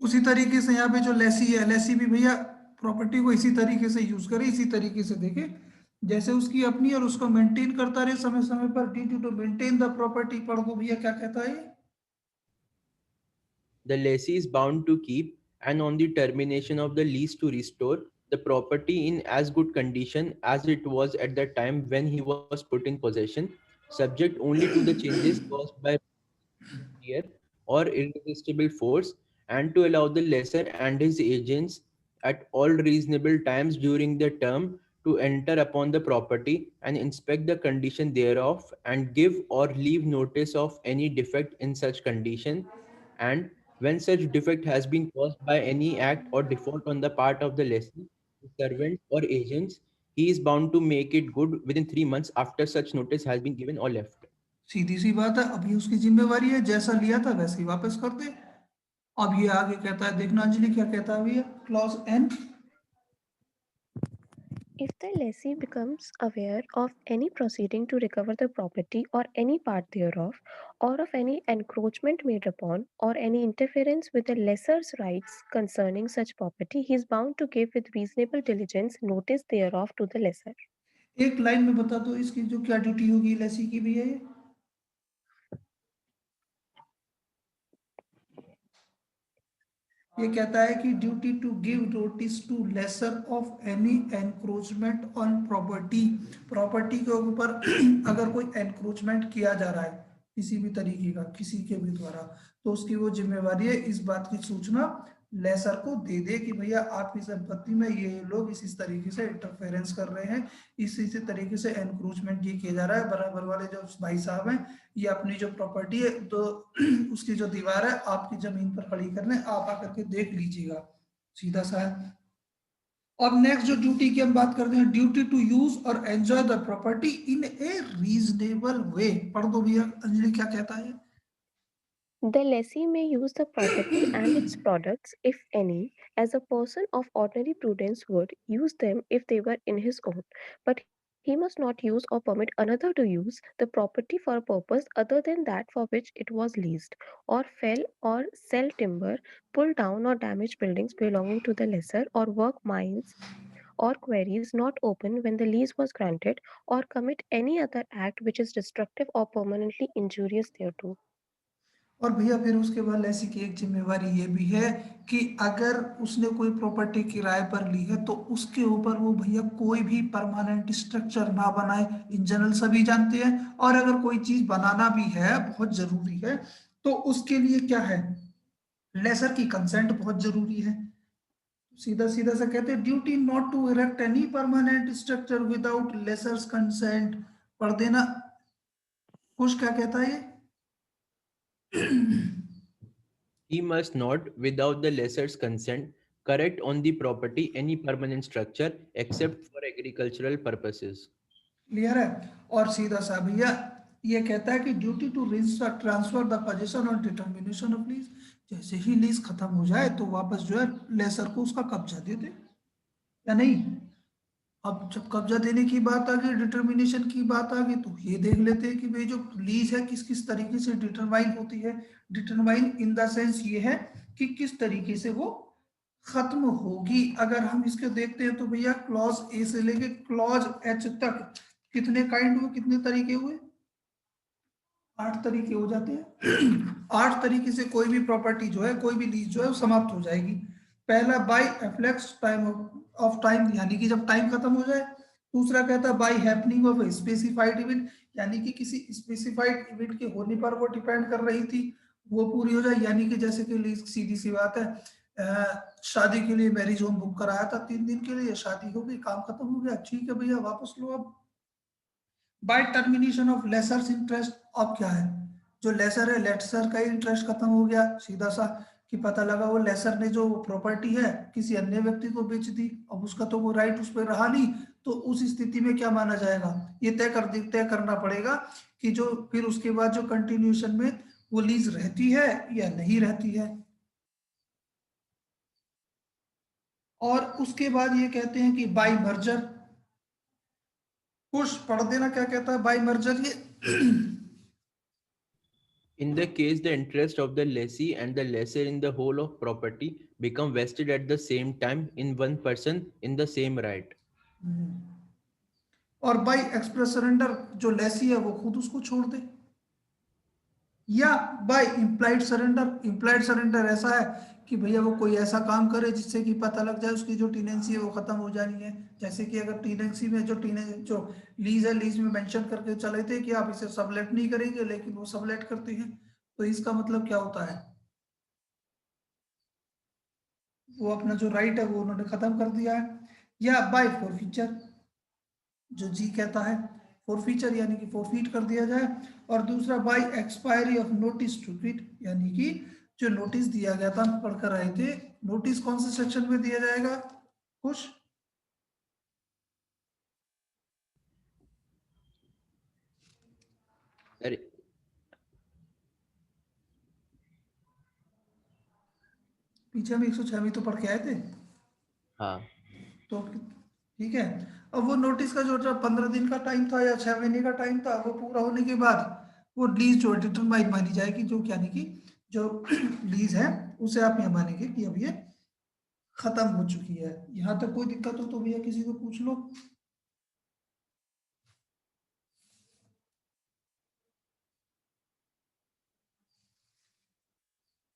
उसी तरीके से यहाँ पे जो लेसी है, लेसी भी भैया प्रॉपर्टी को इसी तरीके से यूज करे, इसी तरीके से देखे जैसे उसकी अपनी, और उसको मेंटेन करता रहे समय समय पर। Duty to maintain the property, पढ़ दो भैया क्या कहता है। The lessee is bound to keep, and on the termination of the lease to restore, the property in as good condition as it was at the time when he was put in possession, subject only to the changes caused by fear or irresistible force, and to allow the lessor and his agents at all reasonable times during the term to enter upon the property and inspect the condition thereof, and give or leave notice of any defect in such condition, and when such defect has been caused by any act or default on the part of the lessee, servant or agents, he is bound to make it good within 3 months after such notice has been given or left. सीधी सी बात है, अभी उसकी जिम्मेवारी है जैसा लिया था वैसे ही वापस कर दे। अब ये आगे कहता है, देखना अंजलि क्या कहता है भैया clause N. If the lessee becomes aware of any proceeding to recover the property or any part thereof, or of any encroachment made upon, or any interference with the lessor's rights concerning such property, he is bound to give with reasonable diligence notice thereof to the lessor. एक लाइन में बता दो इसकी जो क्या ड्यूटी होगी लेसी की भैया ये। ये कहता है कि duty to give notice to lessor of any encroachment on property. Property के ऊपर अगर कोई एनक्रोचमेंट किया जा रहा है किसी भी तरीके का किसी के भी द्वारा, तो उसकी वो जिम्मेवारी है इस बात की सूचना लेसर को दे दे कि भैया आपकी संपत्ति में ये लोग इस तरीके से इंटरफेरेंस कर रहे हैं, इसी तरीके से एनक्रोचमेंट ये किया जा रहा है। बराबर वाले जो भाई साहब हैं ये अपनी जो प्रॉपर्टी है तो उसकी जो दीवार है आपकी जमीन पर खड़ी करने, आप आकर के देख लीजिएगा, सीधा सा है। अब नेक्स्ट जो ड्यूटी की हम बात करते हैं, ड्यूटी टू यूज और enjoy the property in a reasonable way. पढ़ दो भैया अंजलि क्या कहता है। The lessee may use the property and its products, if any, as a person of ordinary prudence would use them if they were in his own, but he must not use or permit another to use the property for a purpose other than that for which it was leased, or fell or sell timber, pull down or damage buildings belonging to the lessor, or work mines or quarries not open when the lease was granted, or commit any other act which is destructive or permanently injurious thereto. और भैया फिर उसके बाद लेसी की एक जिम्मेवारी ये भी है कि अगर उसने कोई प्रॉपर्टी किराए पर ली है तो उसके ऊपर वो भैया कोई भी परमानेंट स्ट्रक्चर ना बनाए। इन जनरल सभी जानते हैं, और अगर कोई चीज बनाना भी है बहुत जरूरी है तो उसके लिए क्या है, लेसर की कंसेंट बहुत जरूरी है। सीधा सीधा सा कहते हैं duty not to erect any permanent structure without lessor's consent. पढ़ देना कुछ क्या कहता है ये। He must not, without the lessor's consent, correct on the property any permanent structure except for agricultural purposes. Clear है। और सीधा सा भैया ये कहता है कि duty to transfer the possession और डिटर्मिनेशन ऑफ लीज। जैसे ही लीज खत्म हो जाए तो वापस जो है लेसर को उसका कब्जा दे दे, या नहीं। अब जब कब्जा देने की बात आ गई, डिटर्मिनेशन की बात आ गई, तो ये देख लेते हैं कि भाई जो लीज है किस किस तरीके से डिटरमाइन होती है। डिटरमाइन इन द सेंस ये है कि किस तरीके से वो खत्म होगी। अगर हम इसके देखते हैं तो भैया क्लॉज ए से लेके क्लॉज एच तक कितने काइंड हुए, कितने तरीके हुए, 8 तरीके हो जाते हैं। 8 तरीके से कोई भी प्रॉपर्टी जो है, कोई भी लीज जो है वो समाप्त हो जाएगी। पहला bye efflux time of time, यानी कि जब टाइम खत्म हो जाए। दूसरा कहता है by happening of specified event, यानी कि किसी स्पेसिफाइड इवेंट के होने पर वो डिपेंड कर रही थी, वो पूरी हो जाए। यानी कि जैसे कि लीज, सीधी सी बात है, शादी के लिए मैरिज होम बुक कराया था 3 दिन के लिए, शादी हो गई, काम खत्म हो गया, ठीक है भैया वापस लो। अब by termination of lessor's interest, अब क्या है, जो लेसर है, लेसर का इंटरेस्ट खत्म हो गया, सीधा सा कि पता लगा वो लेसर ने जो प्रॉपर्टी है किसी अन्य व्यक्ति को बेच दी, अब उसका तो वो राइट उस पर रहा नहीं। तो उस स्थिति में क्या माना जाएगा, ये तय करना पड़ेगा कि जो फिर उसके बाद जो कंटिन्यूशन में वो लीज रहती है या नहीं रहती है। और उसके बाद ये कहते हैं कि बाय मर्जर, कुछ पढ़ देना क्या कहता है बाय मर्जर ये। In the case, the interest of the lessee and the lessor in the whole of property become vested at the same time in one person in the same right. और बाय एक्सप्रेस सरेंडर, जो लेसी है वो खुद उसको छोड़ दे। या by implied surrender, implied surrender ऐसा है कि भैया वो कोई ऐसा काम करे जिससे कि पता लग जाए उसकी जो टीनेंसी है वो खत्म हो जानी है। जैसे कि अगर टीनेंसी में जो लीज है, लीज में मेंशन करके चले थे कि आप इसे सबलेट नहीं करेंगे, लेकिन वो सबलेट करते हैं, तो इसका मतलब क्या होता है, वो अपना जो राइट है वो उन्होंने खत्म कर दिया है। या बाय फॉरफीचर, जो जी कहता है फॉरफीचर, यानी कि फॉरफीट कर दिया जाए। और दूसरा by expiry of notice to quit, यानी कि जो नोटिस दिया गया था, हम पढ़कर आए थे, नोटिस कौन से सेक्शन में दिया जाएगा, खुश? अरे पीछे हम 106 में तो पढ़ के आए थे। हाँ, तो ठीक है, अब वो नोटिस का जो 15 दिन का टाइम था या 6 महीने का टाइम था, वो पूरा होने के बाद वो लीज जो डिटरमाइन मानी जाएगी, जो यानी कि जो लीज है उसे आप यहाँ मानेंगे कि अब ये खत्म हो चुकी है। यहाँ तक कोई दिक्कत हो तो भैया किसी को पूछ लो।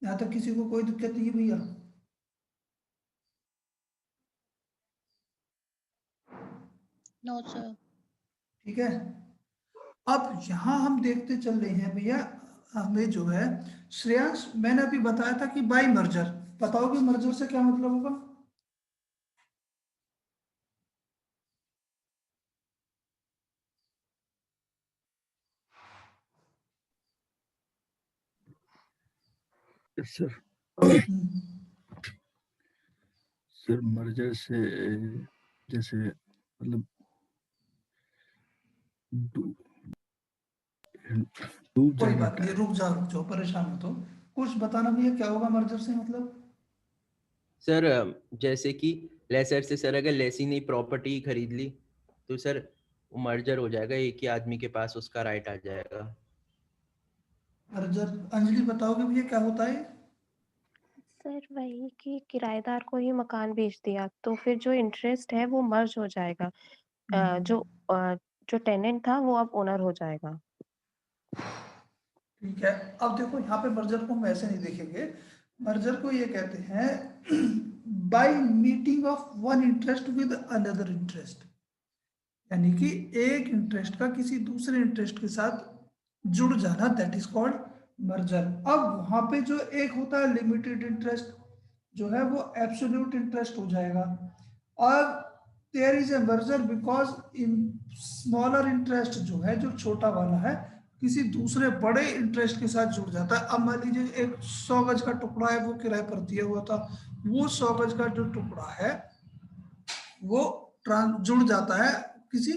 यहाँ तक किसी को कोई दिक्कत नहीं है भैया? No sir. ठीक है, अब यहाँ हम देखते चल रहे हैं भैया, हमें जो है श्रेयांश, मैंने अभी बताया था कि बाय मर्जर, बताओगे मर्जर से क्या मतलब होगा? सर सर मर्जर से जैसे मतलब डूब कोई जाना बात नहीं, रुक जाओ, परेशान हो तो कुछ बताना भैया क्या होगा मर्जर से मतलब। सर जैसे कि लेसर से सर अगर लेसी ने प्रॉपर्टी खरीद ली तो सर वो मर्जर हो जाएगा, एक ही आदमी के पास उसका राइट आ जाएगा। मर्जर, अंजलि बताओगे भैया क्या होता है? सर वही कि किराएदार को ही मकान बेच दिया तो फिर जो इंटरेस्ट है वो मर्ज हो जाएगा। जो टेनेंट था वो अब ओनर हो जाएगा। ठीक है, अब देखो यहाँ पे मर्जर को हम ऐसे नहीं देखेंगे, मर्जर को ये कहते हैं by meeting of one interest with another interest, यानी कि एक इंटरेस्ट का किसी दूसरे इंटरेस्ट के साथ जुड़ जाना, दैट इज कॉल्ड मर्जर। अब वहां पे जो एक होता है लिमिटेड इंटरेस्ट, जो है वो एब्सोल्यूट इंटरेस्ट हो जाएगा। और there is a merger because in smaller interest जो है, जो छोटा वाला है, किसी दूसरे बड़े इंटरेस्ट के साथ जुड़ जाता है। अब मान लीजिए एक 100 गज का टुकड़ा है, वो किराए पर दिया हुआ था, वो 100 गज का जो टुकड़ा है वो जुड़ जाता है किसी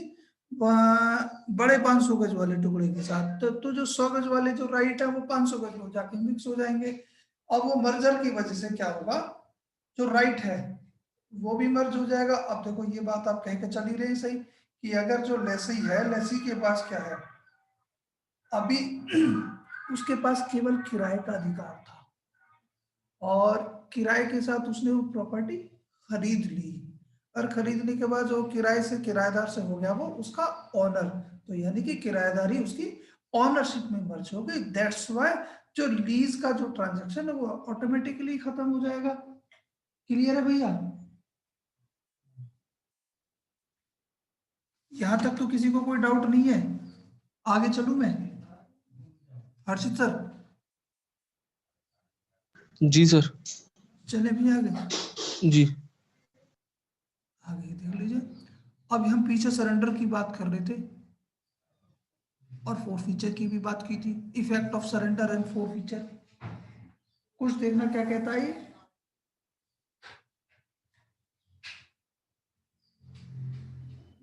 बड़े 500 गज वाले टुकड़े के साथ, तो जो 100 गज वाले जो राइट है वो 500 गज में जाके मिक्स हो जाएंगे। अब वो मर्जर की वजह से क्या होगा, जो राइट है वो भी मर्ज हो जाएगा। अब देखो ये बात आप कह के चल ही रहे सही कि अगर जो लेसी है, लेसी के पास क्या है, अभी उसके पास केवल किराए का अधिकार था और किराए के साथ उसने वो प्रॉपर्टी खरीद ली, और खरीदने के बाद जो किराए से किराएदार से हो गया वो उसका ऑनर, तो यानी कि किराएदारी उसकी ऑनरशिप में मर्ज हो गई। दैट्स व्हाई जो लीज का जो ट्रांजैक्शन है वो ऑटोमेटिकली खत्म हो जाएगा। क्लियर है भैया? यहां तक तो किसी को कोई डाउट नहीं है? आगे चलूं मैं? हर्षित सर जी सर। चले भी आगे? जी आगे देख लीजिए। अब हम पीछे सरेंडर की बात कर रहे थे और फोर फीचर की भी बात की थी, effect of surrender and four feature. कुछ देखना क्या कहता है ये।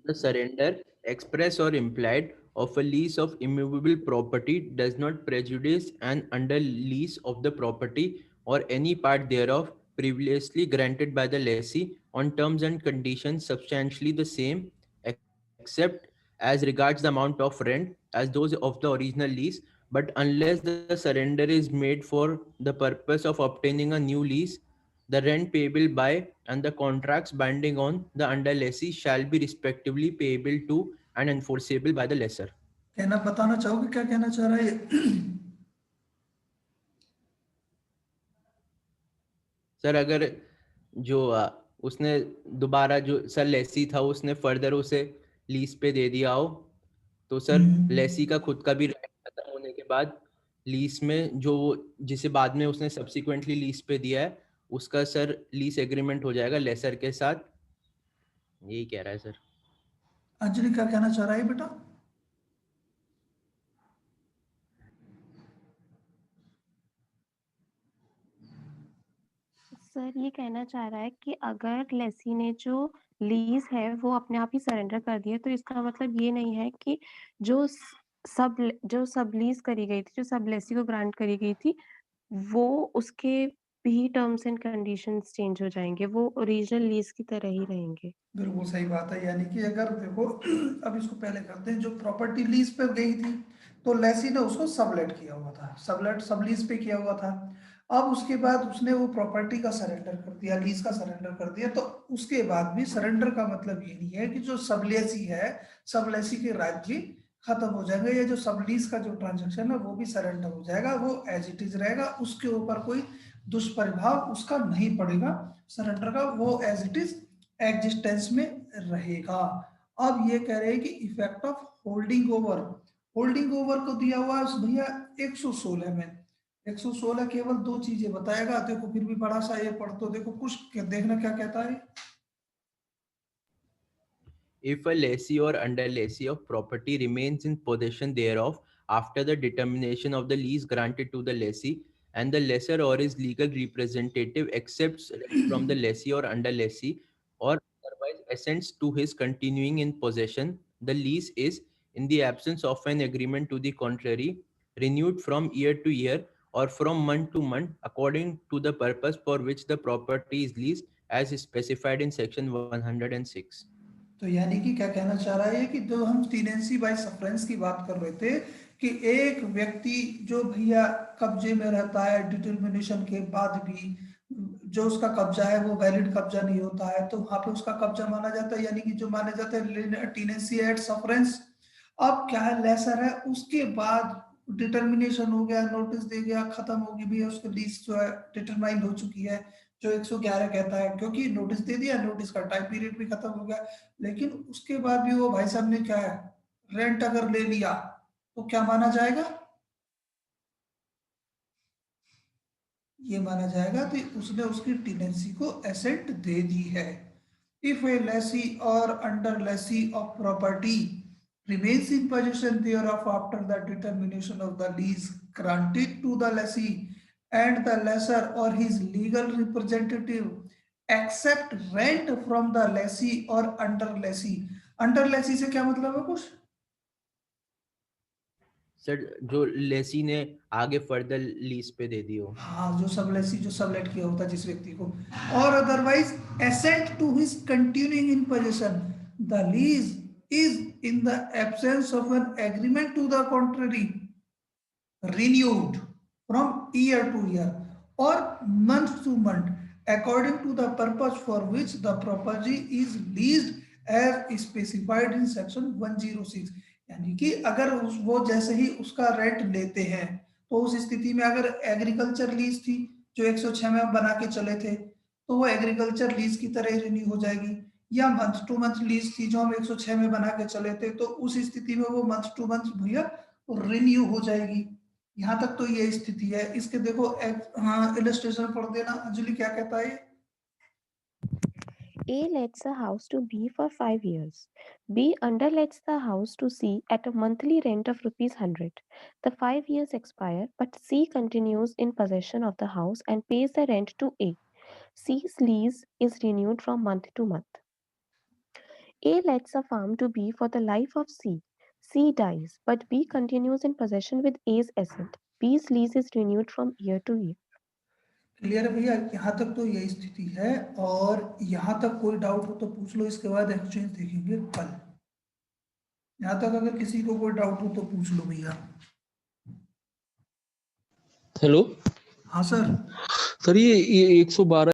The surrender, express or implied, of a lease of immovable property does not prejudice an under lease of the property or any part thereof previously granted by the lessee on terms and conditions substantially the same, except as regards the amount of rent as those of the original lease, but unless the surrender is made for the purpose of obtaining a new lease, the rent payable by and the contracts binding on the under lessee shall be respectively payable to and enforceable by the lessor. कहना बताना चाहोगे क्या कहना चाह रहा है ये? सर अगर जो उसने दोबारा जो सर लेसी था उसने फर्दर उसे लीज पे दे दिया हो, तो सर लेसी का खुद का भी राइट खत्म होने के बाद लीज में जो जिसे बाद में उसने सब्सिक्वेंटली लीज पे दिया है उसका सर लीज एग्रीमेंट हो जाएगा लेसर के साथ, यही कह रहा है सर। अंजलि क्या कहना चाह रहा है बेटा? सर ये कहना चाह रहा है कि अगर लेसी ने जो लीज है वो अपने आप ही सरेंडर कर दिया, तो इसका मतलब ये नहीं है कि जो सब लीज करी गई थी, जो सब लेसी को ग्रांट करी गई थी, वो उसके भी टर्म्स एंड कंडीशंस चेंज हो जाएंगे, वो ओरिजिनल लीज की तरह ही रहेंगे। बिल्कुल सही बात है। यानी कि अगर देखो अब इसको पहले करते हैं, जो प्रॉपर्टी लीज पे गई थी तो लेसी ने उसको सबलेट किया हुआ था, सब लीज पे किया हुआ था। अब उसके बाद उसने वो प्रॉपर्टी का सरेंडर कर दिया, लीज का सरेंडर कर दिया, तो उसके बाद भी सरेंडर का मतलब ये नहीं है कि जो सबलेसी है, सबलेसी के राइट भी खत्म हो जाएंगे, या जो सबलीज का जो ट्रांजेक्शन है वो भी सरेंडर हो जाएगा, वो एज इट इज रहेगा, उसके ऊपर कोई दुष्प्रभाव उसका नहीं पड़ेगा सरेंडर का, वो एज इट इज एग्जिस्टेंस में रहेगा। अब ये कह रहे हैं कि effect of holding over, holding over को दिया हुआ है भैया 116 में। 116 केवल दो चीजें बताएगा, देखो फिर भी बड़ा सा ये पढ़ तो देखो, कुछ देखना क्या कहता है। If a lessee or under lessee of property remains in possession thereof after the determination of the lease granted to the lessee, and the lessor or his legal representative accepts rent from the lessee or under lessee or otherwise assents to his continuing in possession, the lease is, in the absence of an agreement to the contrary, renewed from year to year or from month to month according to the purpose for which the property is leased as specified in section 106. तो यानी कि क्या कहना चाह रहा है कि जो हम टीनेंसी बाय सफरेंस की बात कर रहे थे कि एक व्यक्ति जो भैया कब्जे में रहता है, डिटर्मिनेशन के बाद भी जो उसका कब्जा है वो वैलिड कब्जा नहीं होता है, तो वहां पे उसका कब्जा माना जाता है, यानी कि जो माने जाते हैं टीनेंसी एट सफरेंस। अब क्या है, लेसर है, उसके बाद डिटर्मिनेशन हो गया, नोटिस दे गया, खत्म होगी भैया उसकी लीज जो है डिटरमाइन हो चुकी है, जो 111 कहता है, क्योंकि नोटिस दे दिया, नोटिस का टाइम पीरियड भी खत्म हो गया। लेकिन उसके बाद भी वो भाई साहब ने क्या है, रेंट अगर ले लिया तो क्या माना जाएगा, ये माना जाएगा कि उसने उसकी टेनेंसी को एसेट दे दी है। इफ ए लेसी और under lessee of property remains in possession thereof after the determination of the lease granted to the lessee and the lessor or his legal representative accept rent from the lessee or under lessee। under lessee से क्या मतलब है कुछ? सर जो लेसी ने आगे फर्दर लीज पे दे दी हो। हाँ, जो सबलेसी जो सबलेट किया होता है जिस व्यक्ति को, और otherwise assent to his continuing in position the lease is in the absence of an agreement to the contrary renewed from year to year or month to month according to the purpose for which the property is leased as specified in section 106। यानी कि अगर वो जैसे ही उसका रेंट लेते हैं तो उस स्थिति में अगर एग्रीकल्चर लीज थी जो 106 में बना के चले थे तो वो एग्रीकल्चर लीज की तरह रिन्यू हो जाएगी, या मंथ टू मंथ लीज थी जो हम 106 में बना के चले थे तो उस स्थिति में वो मंथ टू मंथ भैया रिन्यू हो जाएगी। यहाँ तक तो ये स्थिति है। इसके देखो हाँ इलस्ट्रेशन पढ़ देना अंजलि, क्या कहता है? A lets a house to B for 5 years. B underlets the house to C at a monthly rent of ₹100. The 5 years expire, but C continues in possession of the house and pays the rent to A. C's lease is renewed from month to month. A lets a farm to B for the life of C. C dies, but B continues in possession with A's asset. B's lease is renewed from year to year. Clear है भैया? यहाँ तक तो यही स्थिति है, और यहाँ तक कोई डाउट हो तो पूछ लो, इसके बाद एक्सचेंज देखेंगे कल। यहाँ तक अगर किसी को कोई डाउट हो तो पूछ लो भैया। हेलो हाँ सर। सर, ये 112